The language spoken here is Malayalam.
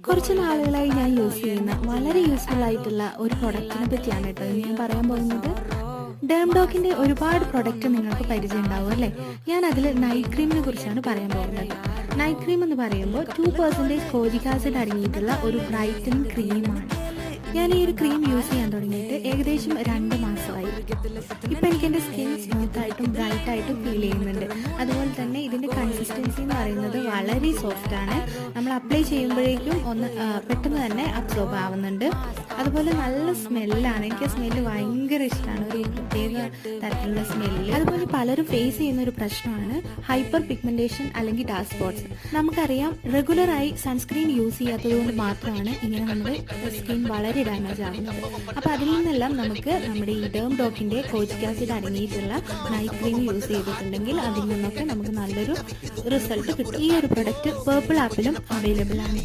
കുറച്ച് നാളുകളായി ഞാൻ യൂസ് ചെയ്യുന്ന വളരെ യൂസ്ഫുൾ ആയിട്ടുള്ള ഒരു പ്രൊഡക്റ്റിനെ പറ്റിയാണ് കേട്ടോ ഇന്ന് ഞാൻ പറയാൻ പോകുന്നത്. ഡേംഡോക്കിന്റെ ഒരുപാട് പ്രൊഡക്റ്റ് നിങ്ങൾക്ക് പരിചയം ഉണ്ടാവും അല്ലേ. ഞാൻ അതിൽ നൈറ്റ് ക്രീമിനെ കുറിച്ചാണ് പറയാൻ പോകുന്നത്. നൈറ്റ് ക്രീം എന്ന് പറയുമ്പോൾ 2% കോജിക് ആസിഡ് അടങ്ങിയിട്ടുള്ള ഒരു ബ്രൈറ്റനിങ് ക്രീമാണ്. ഞാൻ ഈ ഒരു ക്രീം യൂസ് ചെയ്യാൻ തുടങ്ങിയിട്ട് ഏകദേശം 2 മാസമായി. ഇപ്പം എനിക്ക് എൻ്റെ സ്കിൻ സ്മൂത്തായിട്ടും ബ്രൈറ്റായിട്ടും ഫീൽ ചെയ്യുന്നുണ്ട്. അതുപോലെ തന്നെ ഇതിൻ്റെ കൺസിസ്റ്റൻസി എന്ന് പറയുന്നത് വളരെ സോഫ്റ്റാണ്. നമ്മൾ അപ്ലൈ ചെയ്യുമ്പോഴേക്കും പെട്ടെന്ന് തന്നെ അബ്സോർബ് ആവുന്നുണ്ട്. അതുപോലെ നല്ല സ്മെല്ലാണ്. എനിക്ക് ആ സ്മെല്ല് ഭയങ്കര ഇഷ്ടമാണ്. ഒരു പ്രത്യേക തരത്തിലുള്ള സ്മെല്ല്. അതുപോലെ പലരും ഫേസ് ചെയ്യുന്ന ഒരു പ്രശ്നമാണ് ഹൈപ്പർ പിഗ്മെന്റേഷൻ അല്ലെങ്കിൽ ഡാർക്ക് സ്പോട്ട്സ്. നമുക്കറിയാം റെഗുലറായി സൺസ്ക്രീൻ യൂസ് ചെയ്യാത്തത് കൊണ്ട് മാത്രമാണ് ഇങ്ങനെ നമ്മുടെ സ്കിൻ വളരെ ഡാമേജ് ആകുന്നത്. അപ്പോൾ അതിൽ നിന്നെല്ലാം നമുക്ക് നമ്മുടെ ഈ ഡേംഡോക്കിന്റെ കോജിക് ആസിഡ് അടങ്ങിയിട്ടുള്ള നൈറ്റ് ക്രീം യൂസ് ചെയ്തിട്ടുണ്ടെങ്കിൽ അതിൽ നിന്നൊക്കെ നമുക്ക് നല്ലൊരു റിസൾട്ട് കിട്ടും. ഈ ഒരു പ്രൊഡക്റ്റ് പേർപ്പിൾ ആപ്പിലും അവൈലബിൾ ആണ്.